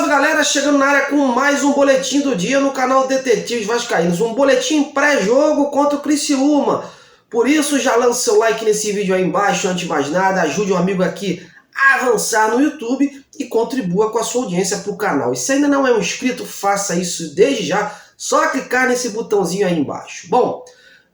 Salve galera, chegando na área com mais um boletim do dia no canal Detetives Vascaínos. Um boletim pré-jogo contra o Criciúma. Por isso já lança seu like nesse vídeo aí embaixo, antes de mais nada, ajude um amigo aqui a avançar no YouTube e contribua com a sua audiência para o canal. E se ainda não é um inscrito, faça isso desde já, só clicar nesse botãozinho aí embaixo. Bom,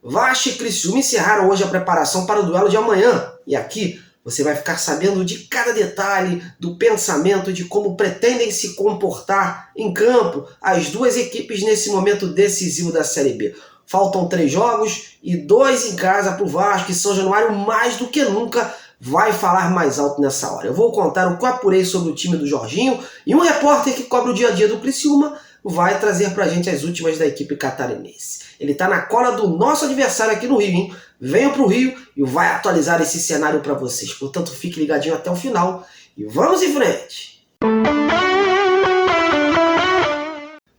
Vasco e Criciúma encerraram hoje a preparação para o duelo de amanhã. E aqui você vai ficar sabendo de cada detalhe, do pensamento, de como pretendem se comportar em campo as duas equipes nesse momento decisivo da Série B. Faltam 3 jogos e 2 em casa para o Vasco, e São Januário mais do que nunca vai falar mais alto nessa hora. Eu vou contar o que eu apurei sobre o time do Jorginho, e um repórter que cobre o dia a dia do Criciúma vai trazer pra gente as últimas da equipe catarinense. Ele tá na cola do nosso adversário aqui no Rio, hein? Venha pro Rio e vai atualizar esse cenário para vocês. Portanto, fique ligadinho até o final e vamos em frente!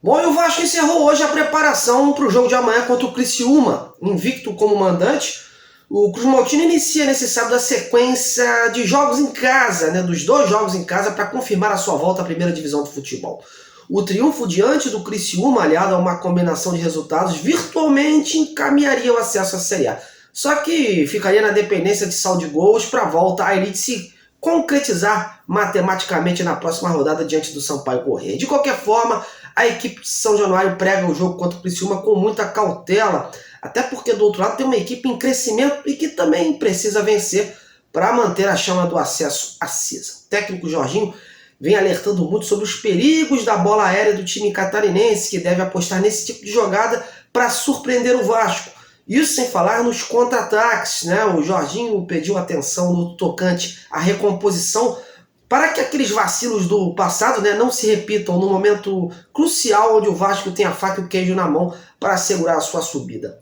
Bom, e o Vasco encerrou hoje a preparação para o jogo de amanhã contra o Criciúma. Invicto como mandante, o Cruz Maltino inicia nesse sábado a sequência de jogos em casa, né, dos 2 jogos em casa, para confirmar a sua volta à primeira divisão do futebol. O triunfo diante do Criciúma, aliado a uma combinação de resultados, virtualmente encaminharia o acesso à Série A. Só que ficaria na dependência de saldo de gols para a volta à elite se concretizar matematicamente na próxima rodada diante do Sampaio Corrêa. De qualquer forma, a equipe de São Januário prega o jogo contra o Criciúma com muita cautela, até porque do outro lado tem uma equipe em crescimento e que também precisa vencer para manter a chama do acesso acesa. O técnico Jorginho vem alertando muito sobre os perigos da bola aérea do time catarinense, que deve apostar nesse tipo de jogada para surpreender o Vasco. Isso sem falar nos contra-ataques, né? O Jorginho pediu atenção no tocante à recomposição para que aqueles vacilos do passado, né, não se repitam no momento crucial onde o Vasco tem a faca e o queijo na mão para assegurar a sua subida.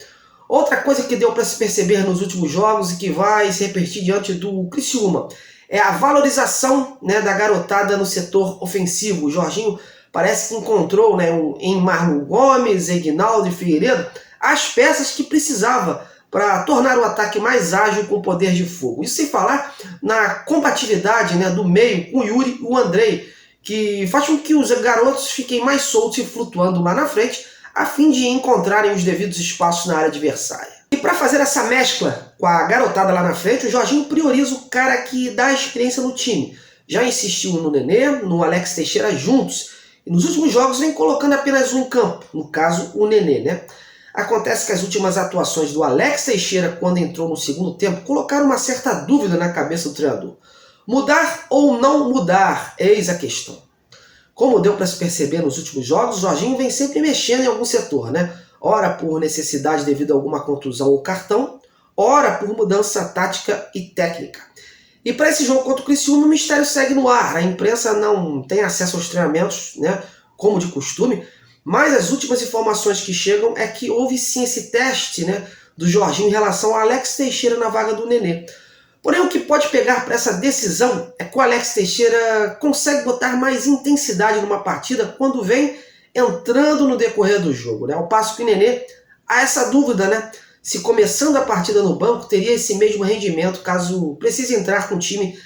Outra coisa que deu para se perceber nos últimos jogos e que vai se repetir diante do Criciúma é a valorização, né, da garotada no setor ofensivo. O Jorginho parece que encontrou, né, em Marlon Gomes, Egnaldo e Figueiredo as peças que precisava para tornar o ataque mais ágil com poder de fogo. Isso sem falar na combatividade, né, do meio com o Yuri e o Andrei, que faz com que os garotos fiquem mais soltos e flutuando lá na frente, a fim de encontrarem os devidos espaços na área adversária. E para fazer essa mescla com a garotada lá na frente, o Jorginho prioriza o cara que dá a experiência no time. Já insistiu no Nenê, no Alex Teixeira juntos, e nos últimos jogos vem colocando apenas um em campo, no caso o Nenê, né? Acontece que as últimas atuações do Alex Teixeira, quando entrou no segundo tempo, colocaram uma certa dúvida na cabeça do treinador. Mudar ou não mudar? Eis a questão. Como deu para se perceber nos últimos jogos, o Jorginho vem sempre mexendo em algum setor, né? Ora por necessidade devido a alguma contusão ou cartão, ora por mudança tática e técnica. E para esse jogo contra o Criciúma, o mistério segue no ar. A imprensa não tem acesso aos treinamentos, né, como de costume, mas as últimas informações que chegam é que houve sim esse teste, né, do Jorginho em relação ao Alex Teixeira na vaga do Nenê. Porém, o que pode pegar para essa decisão é que o Alex Teixeira consegue botar mais intensidade numa partida quando vem entrando no decorrer do jogo, né? Ao passo que o Nenê, há essa dúvida, né, se começando a partida no banco teria esse mesmo rendimento caso precise entrar com o time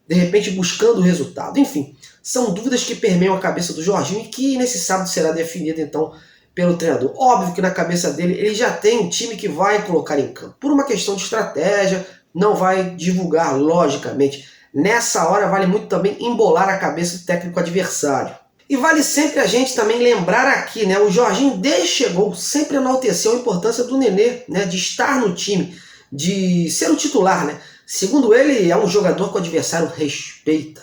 de repente buscando o resultado. Enfim, são dúvidas que permeiam a cabeça do Jorginho e que nesse sábado será definida então pelo treinador. Óbvio que na cabeça dele ele já tem um time que vai colocar em campo. Por uma questão de estratégia, não vai divulgar logicamente. Nessa hora vale muito também embolar a cabeça do técnico adversário. E vale sempre a gente também lembrar aqui, né, o Jorginho desde que chegou sempre enalteceu a importância do Nenê, né, de estar no time, de ser o titular, né. Segundo ele, é um jogador que o adversário respeita.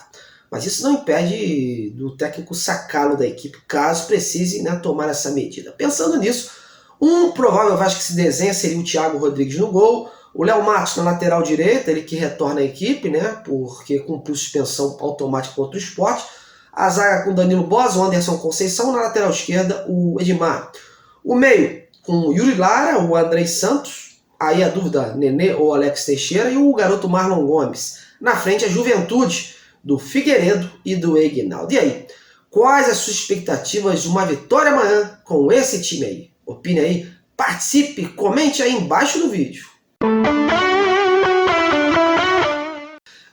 Mas isso não impede do técnico sacá-lo da equipe, caso precise, né, tomar essa medida. Pensando nisso, um provável Vasco que se desenha seria o Thiago Rodrigues no gol, o Léo Matos na lateral direita, ele que retorna à equipe, né, porque cumpriu suspensão automática contra o Sport. A zaga com Danilo Bosa, o Anderson Conceição, na lateral esquerda o Edmar. O meio com o Yuri Lara, o Andrei Santos, aí a dúvida, Nenê ou Alex Teixeira, e o garoto Marlon Gomes. Na frente a juventude do Figueiredo e do Egnaldo. E aí, quais as suas expectativas de uma vitória amanhã com esse time aí? Opine aí, participe, comente aí embaixo do vídeo.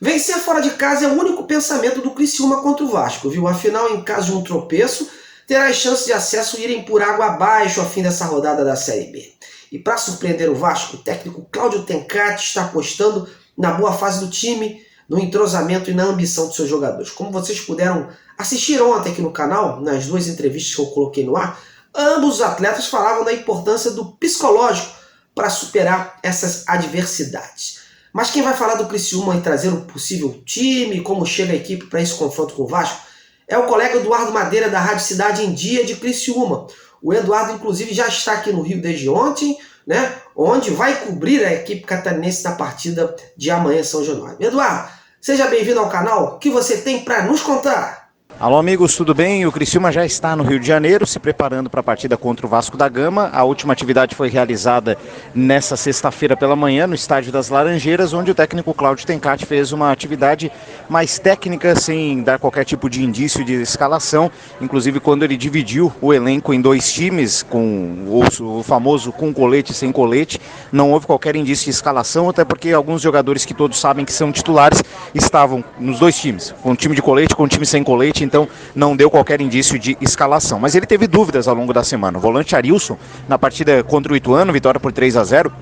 Vencer fora de casa é o único pensamento do Criciúma contra o Vasco, viu? Afinal, em caso de um tropeço, terá as chances de acesso irem por água abaixo ao fim dessa rodada da Série B. E para surpreender o Vasco, o técnico Cláudio Tencati está apostando na boa fase do time, no entrosamento e na ambição dos seus jogadores. Como vocês puderam assistir ontem aqui no canal, nas 2 entrevistas que eu coloquei no ar, ambos os atletas falavam da importância do psicológico para superar essas adversidades. Mas quem vai falar do Criciúma e trazer um possível time, como chega a equipe para esse confronto com o Vasco, é o colega Eduardo Madeira da Rádio Cidade em Dia de Criciúma. O Eduardo, inclusive, já está aqui no Rio desde ontem, né, onde vai cobrir a equipe catarinense na partida de amanhã em São Januário. Eduardo, seja bem-vindo ao canal. O que você tem para nos contar? Alô amigos, tudo bem? O Criciúma já está no Rio de Janeiro, se preparando para a partida contra o Vasco da Gama. A última atividade foi realizada nessa sexta-feira pela manhã, no Estádio das Laranjeiras, onde o técnico Cláudio Tencati fez uma atividade mais técnica, sem dar qualquer tipo de indício de escalação. Inclusive quando ele dividiu o elenco em 2 times, com o famoso com colete e sem colete, não houve qualquer indício de escalação, até porque alguns jogadores que todos sabem que são titulares estavam nos 2 times, com o time de colete, com o time sem colete, então não deu qualquer indício de escalação. Mas ele teve dúvidas ao longo da semana. O volante Arilson, na partida contra o Ituano, vitória por 3-0,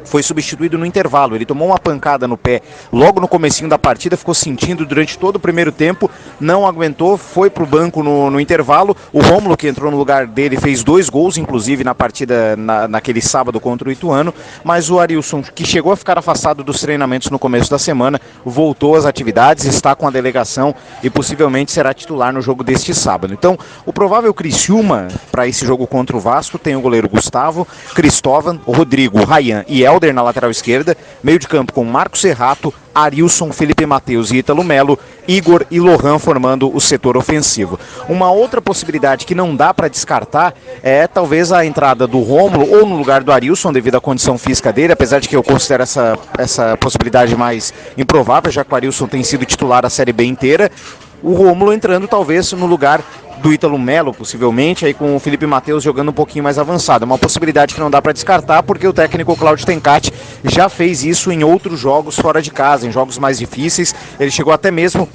foi substituído no intervalo. Ele tomou uma pancada no pé logo no comecinho da partida, ficou sentindo durante todo o primeiro tempo, não aguentou, foi para o banco no intervalo. O Rômulo, que entrou no lugar dele, fez 2 gols, inclusive na partida naquele sábado contra o Ituano, mas o Arilson, que chegou a ficar afastado dos treinamentos no começo da semana, voltou às atividades, está com a delegação e possivelmente será titular no jogo deste sábado. Então, o provável Criciúma para esse jogo contra o Vasco tem o goleiro Gustavo, Cristóvão, Rodrigo, Ryan e Helder na lateral esquerda, meio de campo com Marcos Serrato, Arilson, Felipe Matheus e Ítalo Melo, Igor e Lohan formando o setor ofensivo. Uma outra possibilidade que não dá para descartar é talvez a entrada do Rômulo ou no lugar do Arilson, devido à condição física dele, apesar de que eu considero essa possibilidade mais improvável, já que o Arilson tem sido titular a Série B inteira. O Rômulo entrando talvez no lugar do Ítalo Melo, possivelmente, aí com o Felipe Matheus jogando um pouquinho mais avançado. Uma possibilidade que não dá para descartar, porque o técnico Cláudio Tencati já fez isso em outros jogos fora de casa, em jogos mais difíceis. Ele chegou até mesmo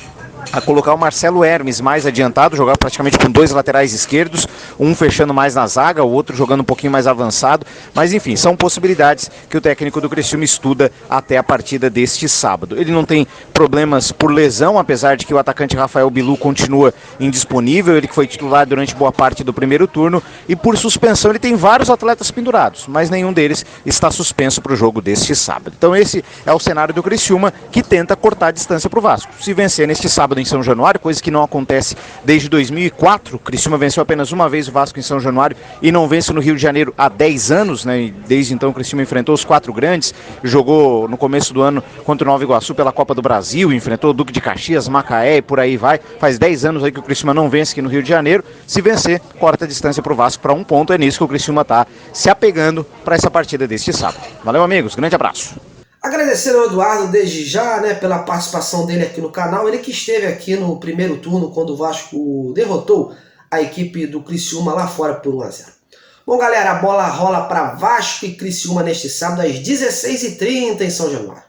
a colocar o Marcelo Hermes mais adiantado, jogar praticamente com 2 laterais esquerdos, um fechando mais na zaga, o outro jogando um pouquinho mais avançado, mas enfim, são possibilidades que o técnico do Criciúma estuda até a partida deste sábado. Ele não tem problemas por lesão, apesar de que o atacante Rafael Bilu continua indisponível, ele que foi titular durante boa parte do primeiro turno, e por suspensão ele tem vários atletas pendurados, mas nenhum deles está suspenso para o jogo deste sábado. Então esse é o cenário do Criciúma, que tenta cortar a distância para o Vasco. Se vencer neste sábado em São Januário, coisa que não acontece desde 2004. O Criciúma venceu apenas uma vez o Vasco em São Januário e não vence no Rio de Janeiro há 10 anos, né? E desde então o Criciúma enfrentou os 4 grandes, jogou no começo do ano contra o Nova Iguaçu pela Copa do Brasil, enfrentou o Duque de Caxias, Macaé e por aí vai. Faz 10 anos aí que o Criciúma não vence aqui no Rio de Janeiro. Se vencer, corta a distância para o Vasco para 1 ponto. É nisso que o Criciúma está se apegando para essa partida deste sábado. Valeu, amigos, grande abraço. Agradecer ao Eduardo desde já, né, pela participação dele aqui no canal. Ele que esteve aqui no primeiro turno quando o Vasco derrotou a equipe do Criciúma lá fora por 1-0. Bom, galera, a bola rola para Vasco e Criciúma neste sábado às 16h30 em São Januário.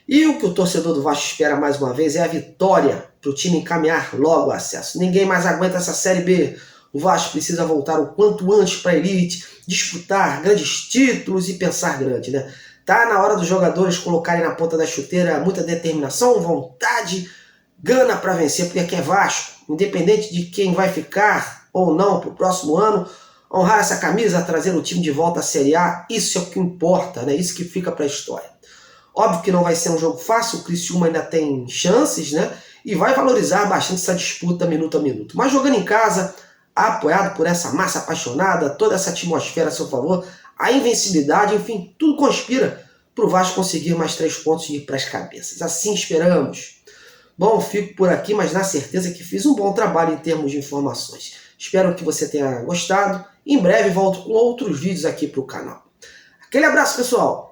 E o que o torcedor do Vasco espera mais uma vez é a vitória para o time encaminhar logo o acesso. Ninguém mais aguenta essa Série B. O Vasco precisa voltar o quanto antes para a elite, disputar grandes títulos e pensar grande, né? Tá na hora dos jogadores colocarem na ponta da chuteira muita determinação, vontade, gana para vencer, porque aqui é Vasco. Independente de quem vai ficar ou não para o próximo ano, honrar essa camisa, trazer o time de volta à Série A, isso é o que importa, né? Isso que fica para a história. Óbvio que não vai ser um jogo fácil, o Criciúma ainda tem chances, né? E vai valorizar bastante essa disputa minuto a minuto. Mas jogando em casa, apoiado por essa massa apaixonada, toda essa atmosfera a seu favor, a invencibilidade, enfim, tudo conspira para o Vasco conseguir mais 3 pontos e ir para as cabeças. Assim esperamos. Bom, fico por aqui, mas na certeza que fiz um bom trabalho em termos de informações. Espero que você tenha gostado. Em breve volto com outros vídeos aqui para o canal. Aquele abraço, pessoal!